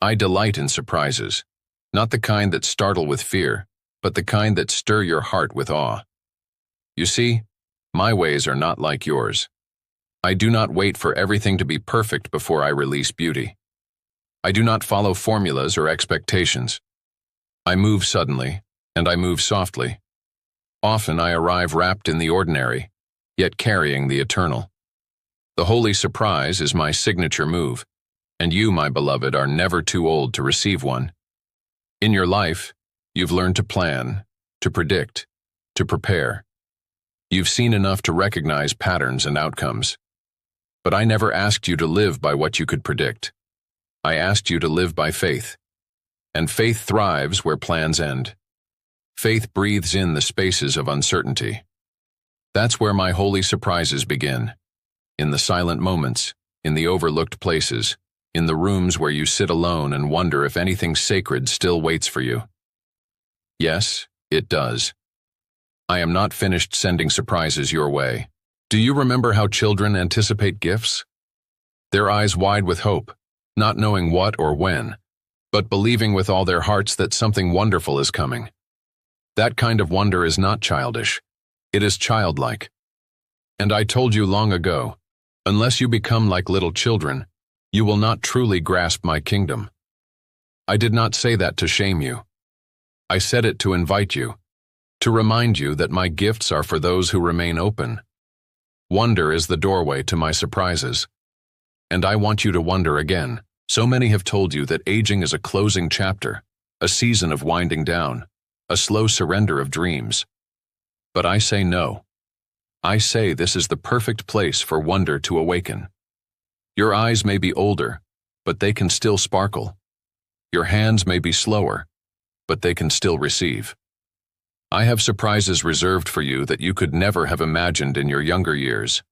I delight in surprises, not the kind that startle with fear, but the kind that stir your heart with awe. You see, my ways are not like yours. I do not wait for everything to be perfect before I release beauty. I do not follow formulas or expectations. I move suddenly, and I move softly. Often I arrive wrapped in the ordinary, yet carrying the eternal. The holy surprise is my signature move, and you, my beloved, are never too old to receive one. In your life, you've learned to plan, to predict, to prepare. You've seen enough to recognize patterns and outcomes. But I never asked you to live by what you could predict. I asked you to live by faith. And faith thrives where plans end. Faith breathes in the spaces of uncertainty. That's where my holy surprises begin. In the silent moments, in the overlooked places, in the rooms where you sit alone and wonder if anything sacred still waits for you. Yes, it does. I am not finished sending surprises your way. Do you remember how children anticipate gifts? Their eyes wide with hope, not knowing what or when, but believing with all their hearts that something wonderful is coming. That kind of wonder is not childish. It is childlike. And I told you long ago, unless you become like little children, you will not truly grasp my kingdom. I did not say that to shame you. I said it to invite you, to remind you that my gifts are for those who remain open. Wonder is the doorway to my surprises. And I want you to wonder again. So many have told you that aging is a closing chapter, a season of winding down, a slow surrender of dreams. But I say no. I say this is the perfect place for wonder to awaken. Your eyes may be older, but they can still sparkle. Your hands may be slower, but they can still receive. I have surprises reserved for you that you could never have imagined in your younger years.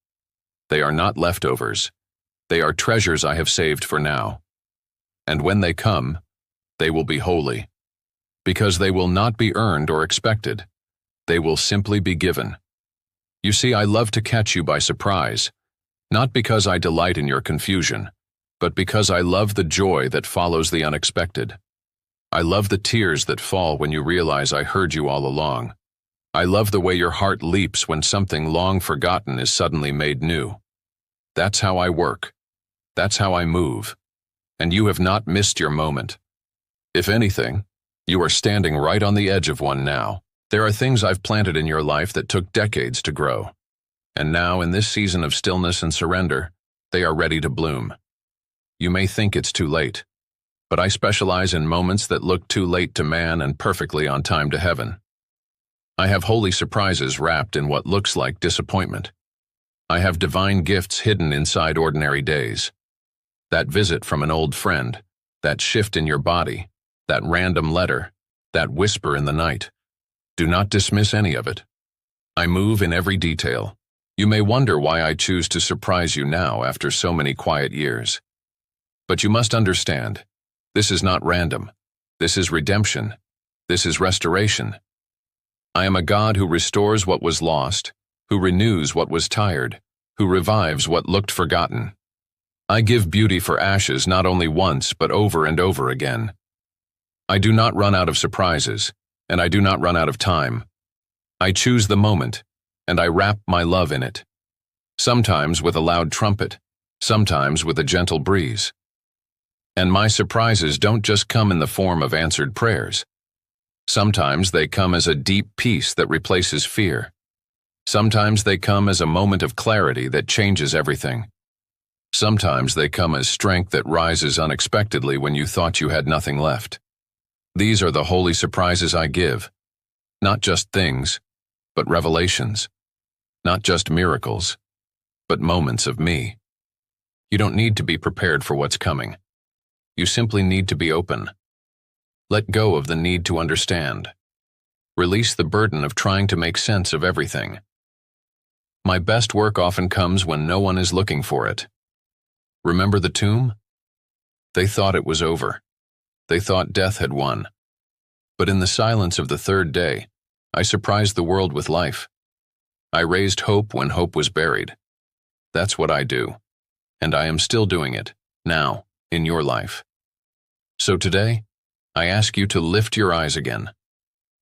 They are not leftovers. They are treasures I have saved for now. And when they come, they will be holy. Because they will not be earned or expected. They will simply be given. You see, I love to catch you by surprise, not because I delight in your confusion, but because I love the joy that follows the unexpected. I love the tears that fall when you realize I heard you all along. I love the way your heart leaps when something long forgotten is suddenly made new. That's how I work. That's how I move. And you have not missed your moment. If anything, you are standing right on the edge of one now. There are things I've planted in your life that took decades to grow. And now, in this season of stillness and surrender, they are ready to bloom. You may think it's too late, but I specialize in moments that look too late to man and perfectly on time to heaven. I have holy surprises wrapped in what looks like disappointment. I have divine gifts hidden inside ordinary days. That visit from an old friend, that shift in your body, that random letter, that whisper in the night. Do not dismiss any of it. I move in every detail. You may wonder why I choose to surprise you now after so many quiet years. But you must understand, this is not random. This is redemption. This is restoration. I am a God who restores what was lost, who renews what was tired, who revives what looked forgotten. I give beauty for ashes not only once but over and over again. I do not run out of surprises, and I do not run out of time. I choose the moment, and I wrap my love in it. Sometimes with a loud trumpet, sometimes with a gentle breeze. And my surprises don't just come in the form of answered prayers. Sometimes they come as a deep peace that replaces fear. Sometimes they come as a moment of clarity that changes everything. Sometimes they come as strength that rises unexpectedly when you thought you had nothing left. These are the holy surprises I give. Not just things, but revelations. Not just miracles, but moments of me. You don't need to be prepared for what's coming. You simply need to be open. Let go of the need to understand. Release the burden of trying to make sense of everything. My best work often comes when no one is looking for it. Remember the tomb? They thought it was over. They thought death had won. But in the silence of the third day, I surprised the world with life. I raised hope when hope was buried. That's what I do. And I am still doing it, now, in your life. So today, I ask you to lift your eyes again.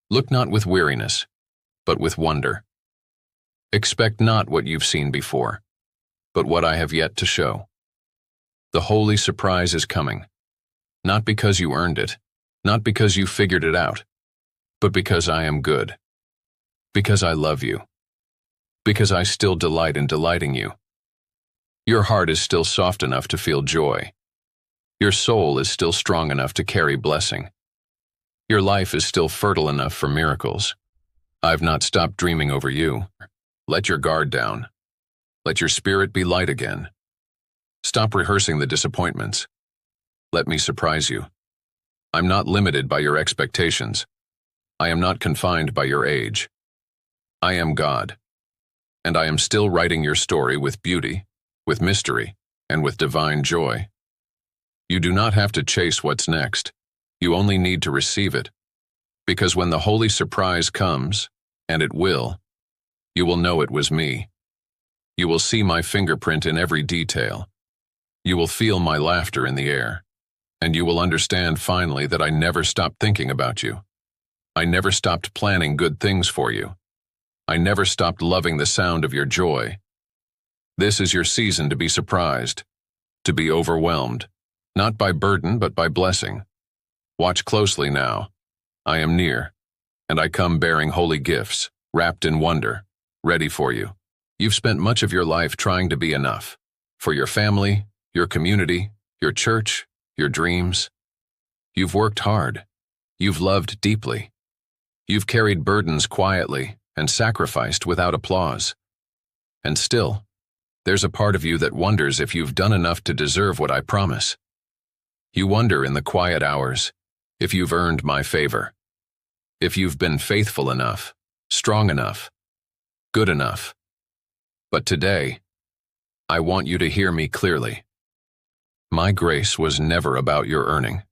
Look not with weariness, but with wonder. Expect not what you've seen before, but what I have yet to show. The holy surprise is coming, not because you earned it, not because you figured it out, but because I am good, because I love you, because I still delight in delighting you. Your heart is still soft enough to feel joy. Your soul is still strong enough to carry blessing. Your life is still fertile enough for miracles. I've not stopped dreaming over you. Let your guard down. Let your spirit be light again. Stop rehearsing the disappointments. Let me surprise you. I'm not limited by your expectations. I am not confined by your age. I am God, and I am still writing your story with beauty, with mystery, and with divine joy. You do not have to chase what's next. You only need to receive it. Because when the holy surprise comes, and it will, you will know it was me. You will see my fingerprint in every detail. You will feel my laughter in the air. And you will understand finally that I never stopped thinking about you. I never stopped planning good things for you. I never stopped loving the sound of your joy. This is your season to be surprised, to be overwhelmed, not by burden but by blessing. Watch closely now. I am near, and I come bearing holy gifts, wrapped in wonder, ready for you. You've spent much of your life trying to be enough, for your family, your community, your church, your dreams. You've worked hard. You've loved deeply. You've carried burdens quietly and sacrificed without applause. And still, there's a part of you that wonders if you've done enough to deserve what I promise. You wonder in the quiet hours if you've earned my favor, if you've been faithful enough, strong enough, good enough. But today, I want you to hear me clearly. My grace was never about your earning.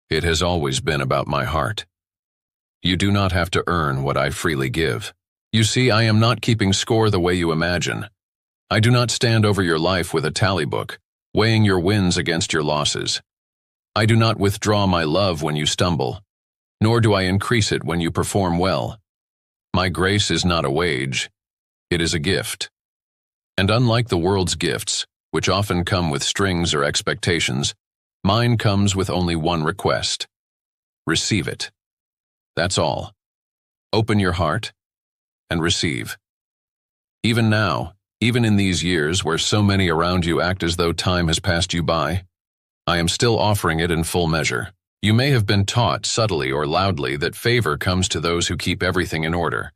It has always been about my heart. You do not have to earn what I freely give. You see, I am not keeping score the way you imagine. I do not stand over your life with a tally book, weighing your wins against your losses. I do not withdraw my love when you stumble, nor do I increase it when you perform well. My grace is not a wage. It is a gift. And unlike the world's gifts, which often come with strings or expectations, mine comes with only one request. Receive it. That's all. Open your heart and receive. Even now, even in these years where so many around you act as though time has passed you by, I am still offering it in full measure. You may have been taught subtly or loudly that favor comes to those who keep everything in order,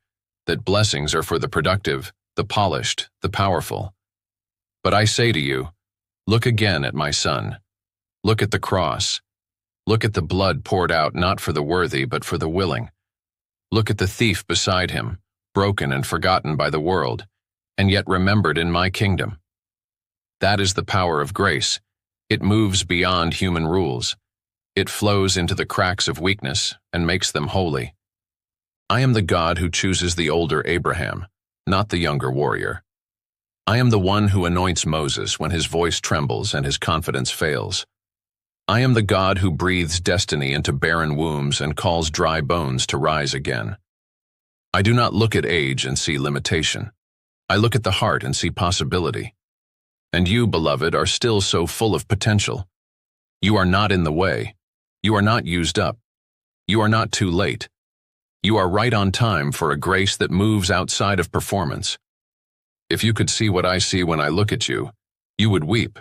that blessings are for the productive, the polished, the powerful. But I say to you, look again at my Son. Look at the cross. Look at the blood poured out not for the worthy but for the willing. Look at the thief beside him, broken and forgotten by the world, and yet remembered in my kingdom. That is the power of grace. It moves beyond human rules. It flows into the cracks of weakness and makes them holy. I am the God who chooses the older Abraham, not the younger warrior. I am the one who anoints Moses when his voice trembles and his confidence fails. I am the God who breathes destiny into barren wombs and calls dry bones to rise again. I do not look at age and see limitation. I look at the heart and see possibility. And you, beloved, are still so full of potential. You are not in the way. You are not used up. You are not too late. You are right on time for a grace that moves outside of performance. If you could see what I see when I look at you, you would weep,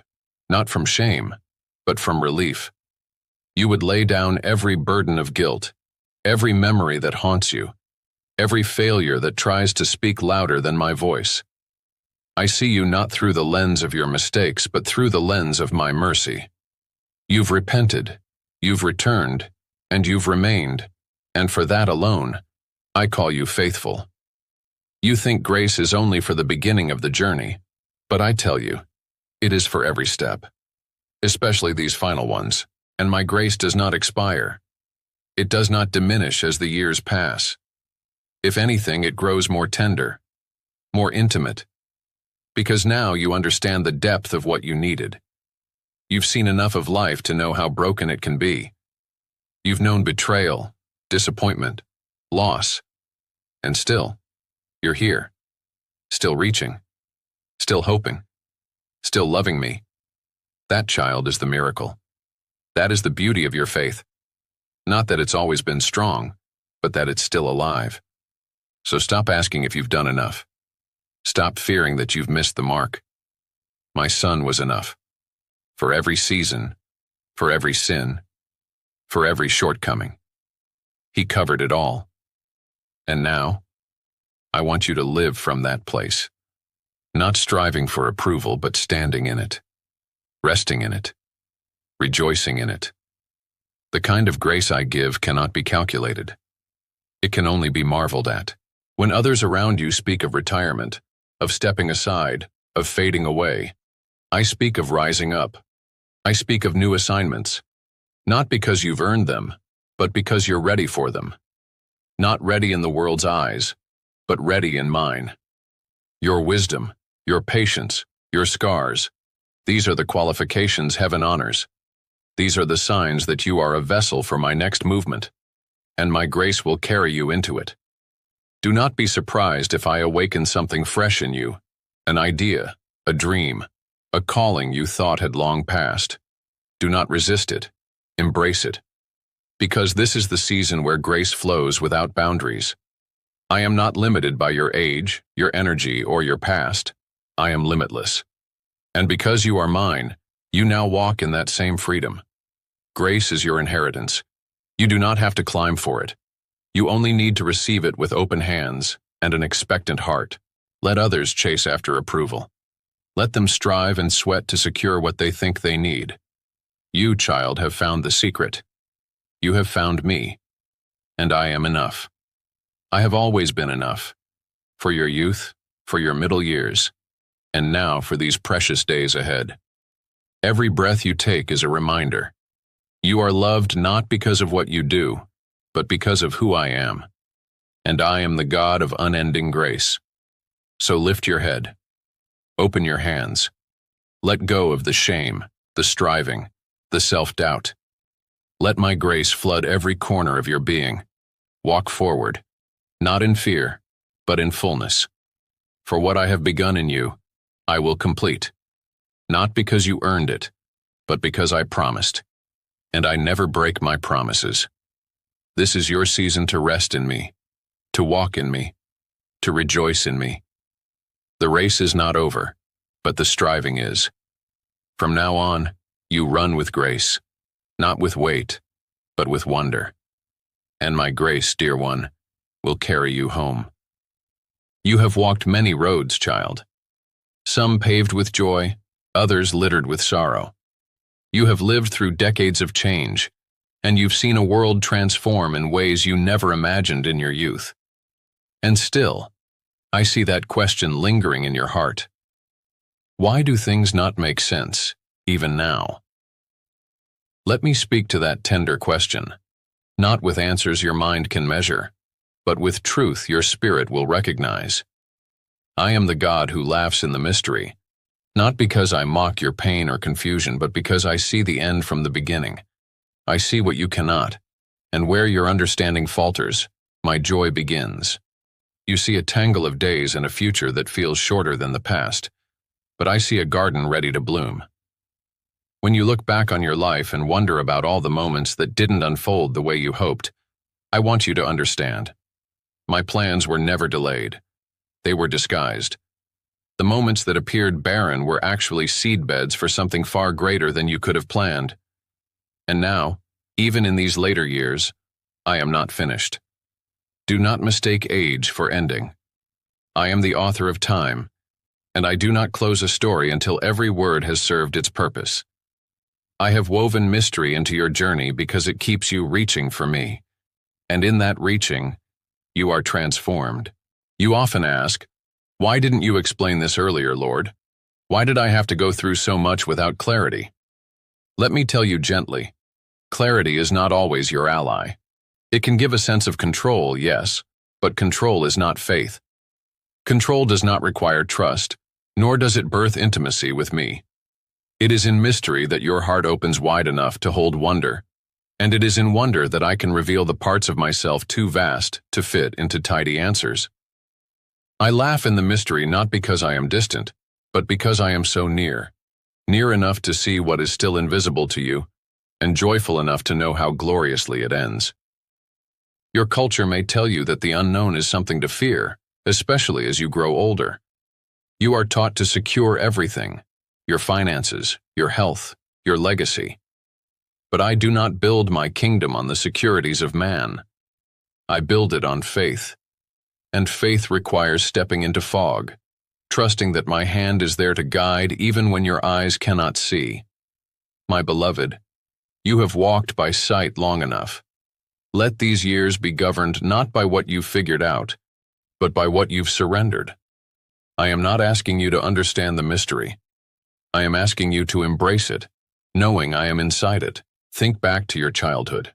not from shame, but from relief. You would lay down every burden of guilt, every memory that haunts you, every failure that tries to speak louder than my voice. I see you not through the lens of your mistakes, but through the lens of my mercy. You've repented, you've returned, and you've remained, and for that alone, I call you faithful. You think grace is only for the beginning of the journey, but I tell you, it is for every step, especially these final ones, and my grace does not expire. It does not diminish as the years pass. If anything, it grows more tender, more intimate, because now you understand the depth of what you needed. You've seen enough of life to know how broken it can be. You've known betrayal, disappointment, loss, and still, you're here, still reaching, still hoping, still loving me. That, child, is the miracle. That is the beauty of your faith. Not that it's always been strong, but that it's still alive. So stop asking if you've done enough. Stop fearing that you've missed the mark. My son was enough. For every season, for every sin, for every shortcoming. He covered it all. And now, I want you to live from that place. Not striving for approval, but standing in it. Resting in it. Rejoicing in it. The kind of grace I give cannot be calculated. It can only be marveled at. When others around you speak of retirement, of stepping aside, of fading away, I speak of rising up. I speak of new assignments, not because you've earned them, but because you're ready for them. Not ready in the world's eyes, but ready in mine. Your wisdom, your patience, your scars, these are the qualifications heaven honors. These are the signs that you are a vessel for my next movement, and my grace will carry you into it. Do not be surprised if I awaken something fresh in you, an idea, a dream, a calling you thought had long passed. Do not resist it. Embrace it. Because this is the season where grace flows without boundaries. I am not limited by your age, your energy, or your past. I am limitless. And because you are mine, you now walk in that same freedom. Grace is your inheritance. You do not have to climb for it. You only need to receive it with open hands and an expectant heart. Let others chase after approval. Let them strive and sweat to secure what they think they need. You, child, have found the secret. You have found me, and I am enough. I have always been enough, for your youth, for your middle years, and now for these precious days ahead. Every breath you take is a reminder. You are loved not because of what you do, but because of who I am, and I am the God of unending grace. So lift your head. Open your hands. Let go of the shame, the striving, the self-doubt. Let my grace flood every corner of your being. Walk forward, not in fear, but in fullness. For what I have begun in you, I will complete. Not because you earned it, but because I promised. And I never break my promises. This is your season to rest in me, to walk in me, to rejoice in me. The race is not over, but the striving is. From now on, you run with grace, not with weight, but with wonder. And my grace, dear one, will carry you home. You have walked many roads, child. Some paved with joy, others littered with sorrow. You have lived through decades of change, and you've seen a world transform in ways you never imagined in your youth. And still, I see that question lingering in your heart. Why do things not make sense, even now? Let me speak to that tender question, not with answers your mind can measure, but with truth your spirit will recognize. I am the God who laughs in the mystery, not because I mock your pain or confusion, but because I see the end from the beginning. I see what you cannot, and where your understanding falters, my joy begins. You see a tangle of days and a future that feels shorter than the past, but I see a garden ready to bloom. When you look back on your life and wonder about all the moments that didn't unfold the way you hoped, I want you to understand. My plans were never delayed. They were disguised. The moments that appeared barren were actually seedbeds for something far greater than you could have planned. And now, even in these later years, I am not finished. Do not mistake age for ending. I am the author of time, and I do not close a story until every word has served its purpose. I have woven mystery into your journey because it keeps you reaching for me, and in that reaching, you are transformed. You often ask, "Why didn't you explain this earlier, Lord? Why did I have to go through so much without clarity?" Let me tell you gently, clarity is not always your ally. It can give a sense of control, yes, but control is not faith. Control does not require trust, nor does it birth intimacy with me. It is in mystery that your heart opens wide enough to hold wonder, and it is in wonder that I can reveal the parts of myself too vast to fit into tidy answers. I laugh in the mystery not because I am distant, but because I am so near enough to see what is still invisible to you, and joyful enough to know how gloriously it ends. Your culture may tell you that the unknown is something to fear, especially as you grow older. You are taught to secure everything, your finances, your health, your legacy. But I do not build my kingdom on the securities of man. I build it on faith. And faith requires stepping into fog, trusting that my hand is there to guide even when your eyes cannot see. My beloved, you have walked by sight long enough. Let these years be governed not by what you've figured out, but by what you've surrendered. I am not asking you to understand the mystery. I am asking you to embrace it, knowing I am inside it. Think back to your childhood.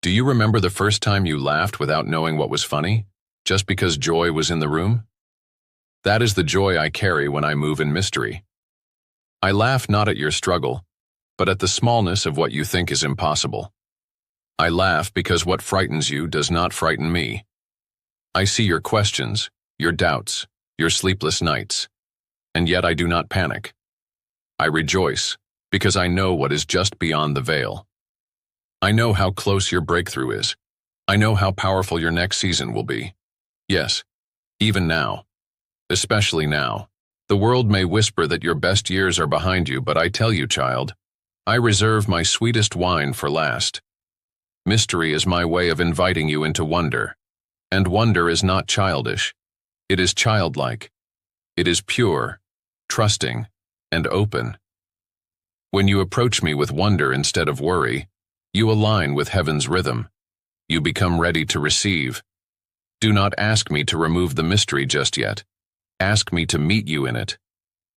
Do you remember the first time you laughed without knowing what was funny, just because joy was in the room? That is the joy I carry when I move in mystery. I laugh not at your struggle, but at the smallness of what you think is impossible. I laugh because what frightens you does not frighten me. I see your questions, your doubts, your sleepless nights, and yet I do not panic. I rejoice because I know what is just beyond the veil. I know how close your breakthrough is. I know how powerful your next season will be. Yes, even now, especially now, the world may whisper that your best years are behind you, but I tell you, child, I reserve my sweetest wine for last. Mystery is my way of inviting you into wonder, and wonder is not childish. It is childlike. It is pure, trusting, and open. When you approach me with wonder instead of worry, you align with heaven's rhythm. You become ready to receive. Do not ask me to remove the mystery just yet. Ask me to meet you in it.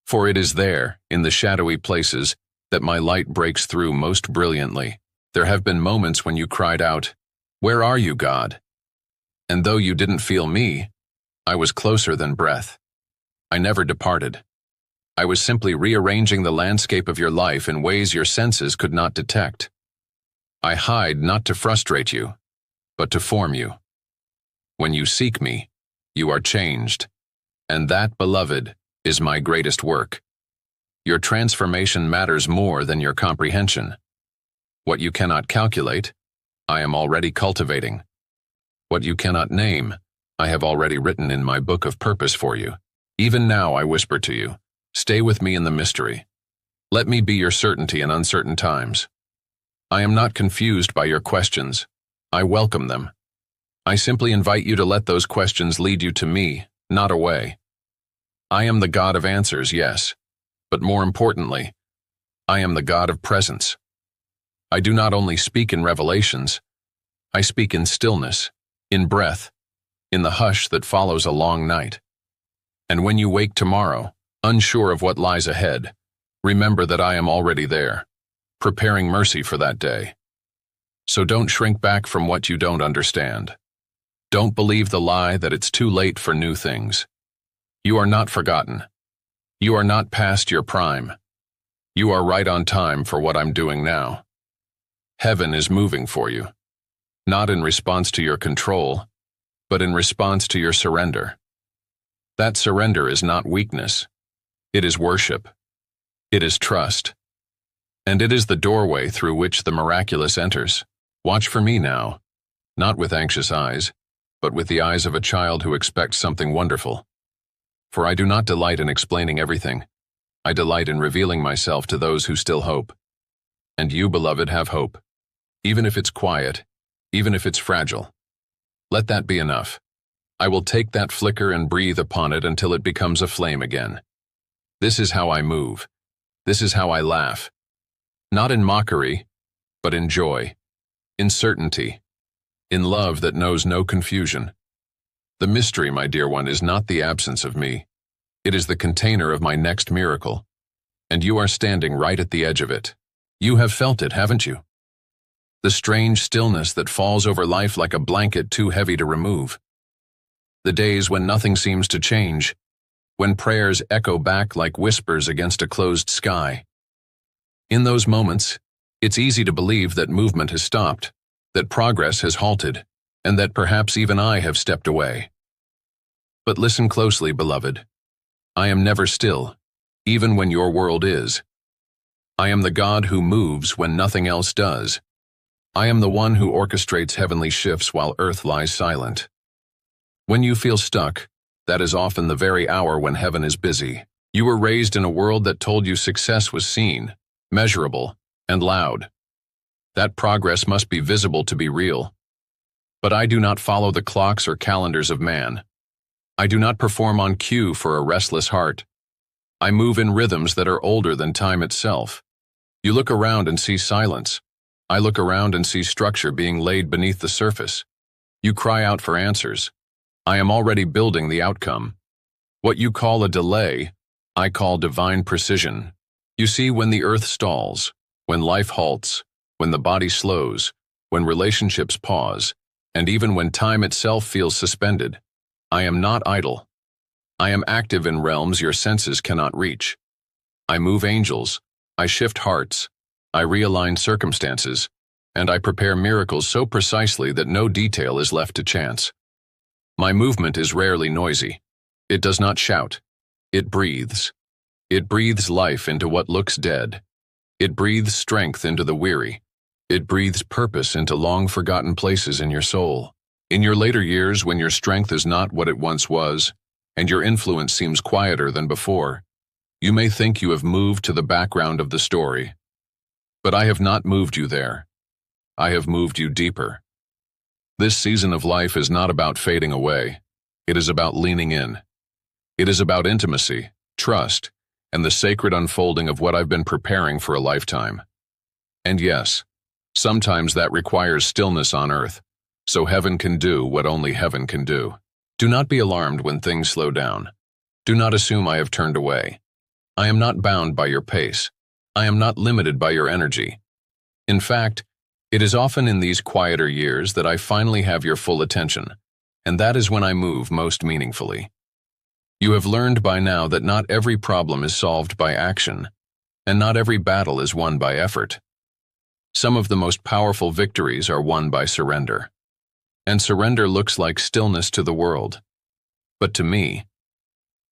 For it is there, in the shadowy places, that my light breaks through most brilliantly. There have been moments when you cried out, "Where are you, God?" And though you didn't feel me, I was closer than breath. I never departed. I was simply rearranging the landscape of your life in ways your senses could not detect. I hide not to frustrate you, but to form you. When you seek me, you are changed. And that, beloved, is my greatest work. Your transformation matters more than your comprehension. What you cannot calculate, I am already cultivating. What you cannot name, I have already written in my book of purpose for you. Even now I whisper to you, stay with me in the mystery. Let me be your certainty in uncertain times. I am not confused by your questions. I welcome them. I simply invite you to let those questions lead you to me, not away. I am the God of answers, yes, but more importantly, I am the God of presence. I do not only speak in revelations, I speak in stillness, in breath, in the hush that follows a long night. And when you wake tomorrow, unsure of what lies ahead, remember that I am already there, preparing mercy for that day. So don't shrink back from what you don't understand. Don't believe the lie that it's too late for new things. You are not forgotten. You are not past your prime. You are right on time for what I'm doing now. Heaven is moving for you, not in response to your control, but in response to your surrender. That surrender is not weakness. It is worship. It is trust. And it is the doorway through which the miraculous enters. Watch for me now, not with anxious eyes, but with the eyes of a child who expects something wonderful. For I do not delight in explaining everything. I delight in revealing myself to those who still hope. And you, beloved, have hope. Even if it's quiet, even if it's fragile. Let that be enough. I will take that flicker and breathe upon it until it becomes a flame again. This is how I move. This is how I laugh. Not in mockery, but in joy, in certainty, in love that knows no confusion. The mystery, my dear one, is not the absence of me. It is the container of my next miracle. And you are standing right at the edge of it. You have felt it, haven't you? The strange stillness that falls over life like a blanket too heavy to remove. The days when nothing seems to change, when prayers echo back like whispers against a closed sky. In those moments, it's easy to believe that movement has stopped, that progress has halted, and that perhaps even I have stepped away. But listen closely, beloved. I am never still, even when your world is. I am the God who moves when nothing else does. I am the one who orchestrates heavenly shifts while earth lies silent. When you feel stuck, that is often the very hour when heaven is busy. You were raised in a world that told you success was seen, measurable, and loud. That progress must be visible to be real. But I do not follow the clocks or calendars of man. I do not perform on cue for a restless heart. I move in rhythms that are older than time itself. You look around and see silence. I look around and see structure being laid beneath the surface. You cry out for answers. I am already building the outcome. What you call a delay, I call divine precision. You see, when the earth stalls, when life halts, when the body slows, when relationships pause, and even when time itself feels suspended, I am not idle. I am active in realms your senses cannot reach. I move angels, I shift hearts, I realign circumstances, and I prepare miracles so precisely that no detail is left to chance. My movement is rarely noisy. It does not shout. It breathes. It breathes life into what looks dead. It breathes strength into the weary. It breathes purpose into long-forgotten places in your soul. In your later years, when your strength is not what it once was, and your influence seems quieter than before, you may think you have moved to the background of the story. But I have not moved you there. I have moved you deeper. This season of life is not about fading away. It is about leaning in. It is about intimacy, trust, and the sacred unfolding of what I've been preparing for a lifetime. And yes, sometimes that requires stillness on earth, so heaven can do what only heaven can do. Do not be alarmed when things slow down. Do not assume I have turned away. I am not bound by your pace. I am not limited by your energy. In fact, it is often in these quieter years that I finally have your full attention, and that is when I move most meaningfully. You have learned by now that not every problem is solved by action, and not every battle is won by effort. Some of the most powerful victories are won by surrender. And surrender looks like stillness to the world. But to me,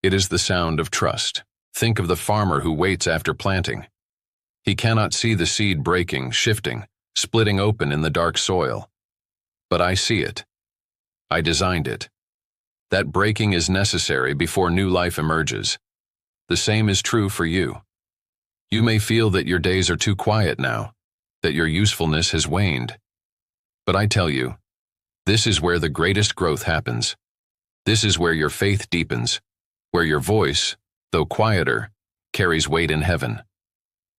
it is the sound of trust. Think of the farmer who waits after planting. He cannot see the seed breaking, shifting, splitting open in the dark soil. But I see it. I designed it. That breaking is necessary before new life emerges. The same is true for you. You may feel that your days are too quiet now, that your usefulness has waned. But I tell you, this is where the greatest growth happens. This is where your faith deepens, where your voice, though quieter, carries weight in heaven.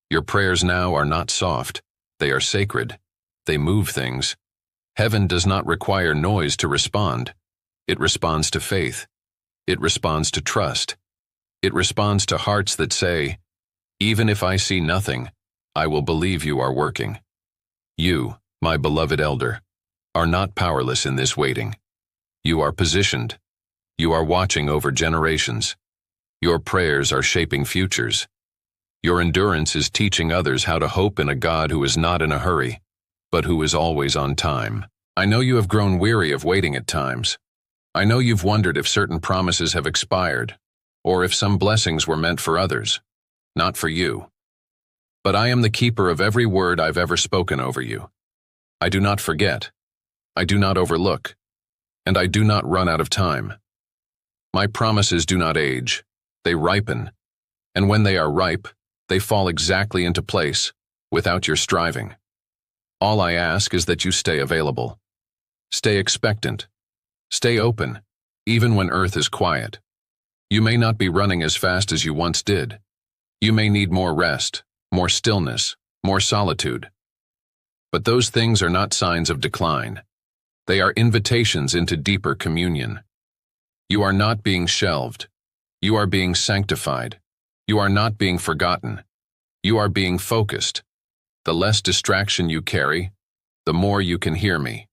Your prayers now are not soft, they are sacred. They move things. Heaven does not require noise to respond. It responds to faith. It responds to trust. It responds to hearts that say, even if I see nothing, I will believe you are working. You, my beloved elder, are not powerless in this waiting. You are positioned. You are watching over generations. Your prayers are shaping futures. Your endurance is teaching others how to hope in a God who is not in a hurry, but who is always on time. I know you have grown weary of waiting at times. I know you've wondered if certain promises have expired, or if some blessings were meant for others, not for you. But I am the keeper of every word I've ever spoken over you. I do not forget. I do not overlook, and I do not run out of time. My promises do not age, they ripen, and when they are ripe, they fall exactly into place, without your striving. All I ask is that you stay available. Stay expectant. Stay open, even when earth is quiet. You may not be running as fast as you once did. You may need more rest, more stillness, more solitude. But those things are not signs of decline. They are invitations into deeper communion. You are not being shelved. You are being sanctified. You are not being forgotten. You are being focused. The less distraction you carry, the more you can hear me.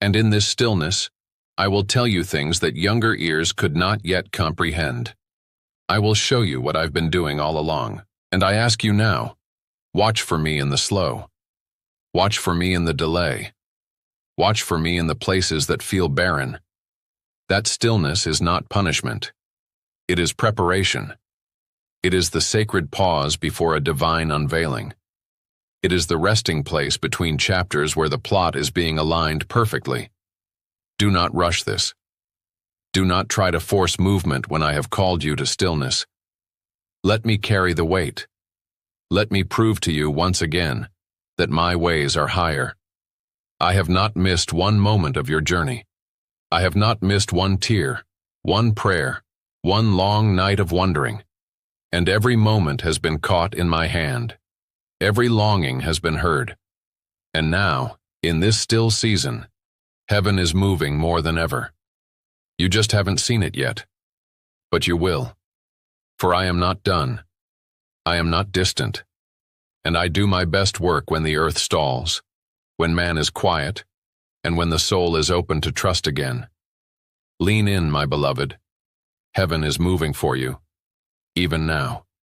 And in this stillness, I will tell you things that younger ears could not yet comprehend. I will show you what I've been doing all along, and I ask you now, Watch for me in the slow. Watch for me in the delay. Watch for me in the places that feel barren. That stillness is not punishment. It is preparation. It is the sacred pause before a divine unveiling. It is the resting place between chapters where the plot is being aligned perfectly. Do not rush this. Do not try to force movement when I have called you to stillness. Let me carry the weight. Let me prove to you once again that my ways are higher. I have not missed one moment of your journey. I have not missed one tear, one prayer, one long night of wondering. And every moment has been caught in my hand. Every longing has been heard. And now, in this still season, heaven is moving more than ever. You just haven't seen it yet. But you will. For I am not done. I am not distant. And I do my best work when the earth stalls, when man is quiet, and when the soul is open to trust again. Lean in, my beloved. Heaven is moving for you, even now.